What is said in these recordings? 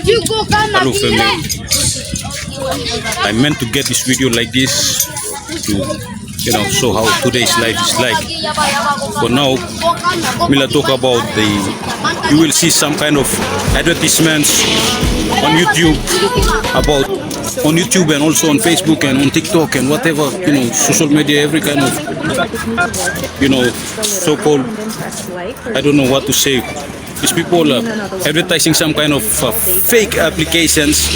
Hello family, I meant to get this video like this to show how today's life is like. For now, we'll talk about you will see some kind of advertisements on YouTube on YouTube and also on Facebook and on TikTok and whatever, social media, every kind of, so-called, I don't know what to say. These people are advertising some kind of fake applications.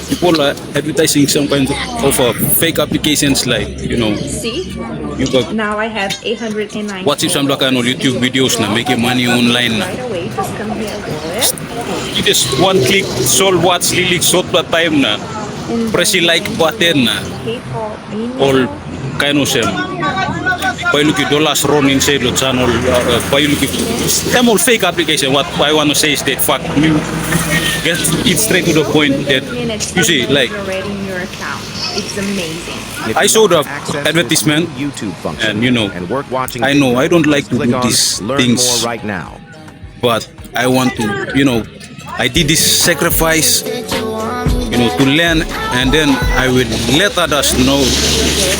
People are advertising some kind of fake applications like, you got Now I have 809. watching some kind of YouTube videos na making money online na. Right away, just come here, wallet. You just one click, solve what's really short per time na. Press the like button na. PayPal, All email. kind of them. By looking dollars run inside the channel, by looking them all fake application. What I want to say is that fuck you get it straight to the point that you see like Already in your account. It's amazing. I saw the advertisement YouTube function and and work watching I know I don't like to click do on these learn things, more right now. but I want to I did this sacrifice to learn, and then I will let others know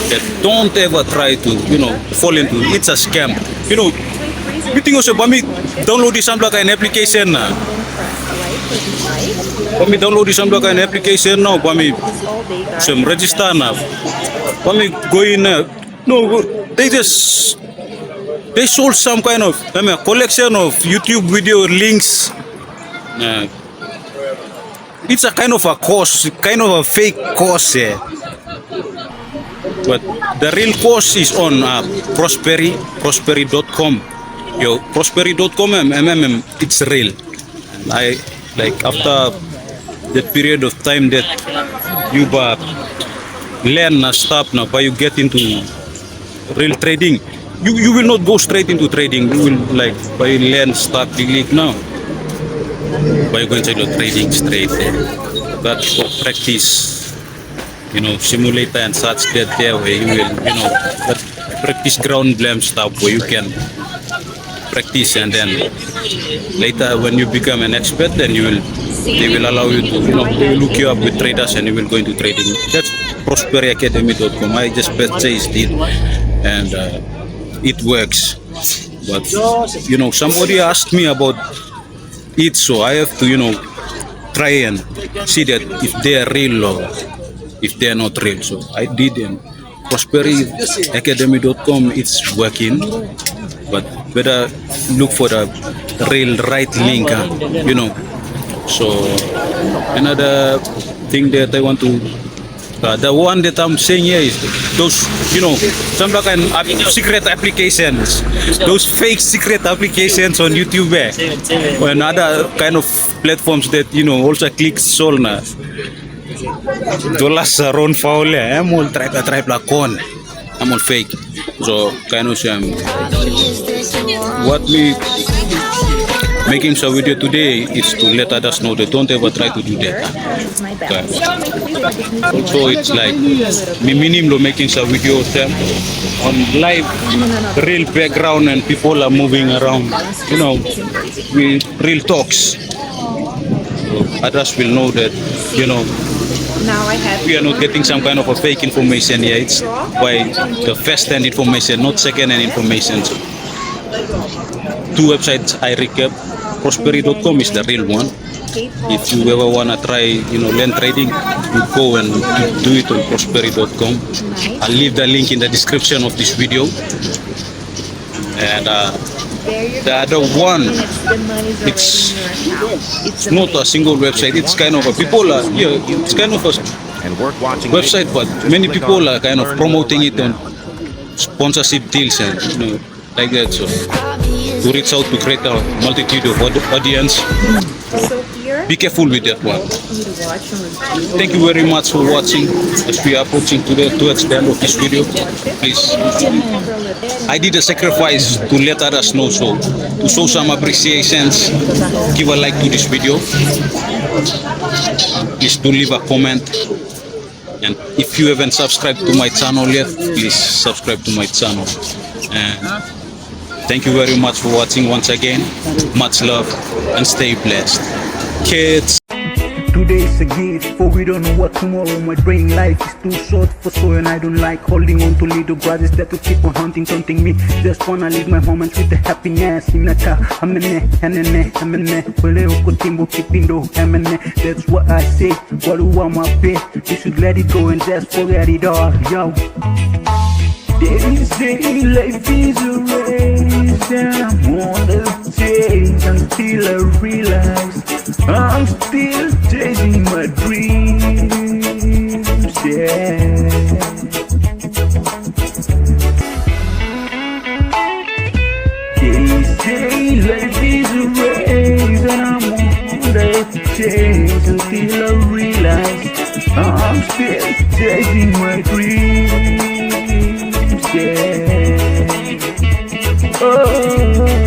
that don't ever try to fall into it's a scam. You think also for me download this like an application now. For me download this like an application now. For me some register now. For me go in no they sold some kind of collection of YouTube video links. It's a kind of a course, kind of a fake course, yeah. But the real course is on prosperi.com. Prosperi.com, it's real. And I like after that period of time that you learn stuff now, but you get into real trading. You will not go straight into trading. You will like by learn stuff now. By going to the trading straight there. But for practice, simulator and such that there where you will, that practice ground blame stuff where you can practice, and then later when you become an expert, then they will allow you to, they will look you up with traders and you will go into trading. That's prosperiacademy.com. I just purchased it and it works. But, somebody asked me about it, so I have to try and see that if they are real or if they are not real. So I did, and prosperiacademy.com it's working, but better look for the real right link, So another thing that I want to the one that I'm saying here is those, some kind of secret applications, those fake secret applications on YouTube and other kind of platforms that, also click solna. Dollars are on foul, I'm all try con. I'm all fake. So kind of what me making some video today is to let others know that don't ever try to do that. Okay. Also, it's like me minimum making some videos on live, real background, and people are moving around. With real talks. So others will know that Now I have we are not getting some kind of a fake information here. It's by the first-hand information, not second-hand information. So, 2 websites I recap. Prosperi.com is the real one. If you ever wanna try, learn trading, you go and do it on prosperi.com. I'll leave the link in the description of this video. And the other one, it's not a single website. It's kind of it's kind of a website, but many people are kind of promoting it on sponsorship deals and like that. So to reach out to create a multitude of audience. So here, Be careful with that one. you watch and review. Thank you very much for watching. As we are approaching towards the end of this video, please. I did a sacrifice to let others know, so to show some appreciations, give a like to this video. Please do leave a comment. And if you haven't subscribed to my channel yet, please subscribe to my channel. And thank you very much for watching once again. Much love and stay blessed. Kids. To today's a gift, for we don't know what tomorrow might bring. Life is too short for so, and I don't like holding on to little grudges that will keep on taunting me. Just wanna live my moments with the happiness. Inaka, amene, wele ukotimbo kipindo, amene. That's what I say, what do I my pay? You should let it go and just forget it all, yo. They say life is a race, and I'm on the chase until I realize I'm still chasing my dreams, yeah. They say life is a race, and I'm on the chase until I realize I'm still chasing my dreams, yeah. Oh, yeah.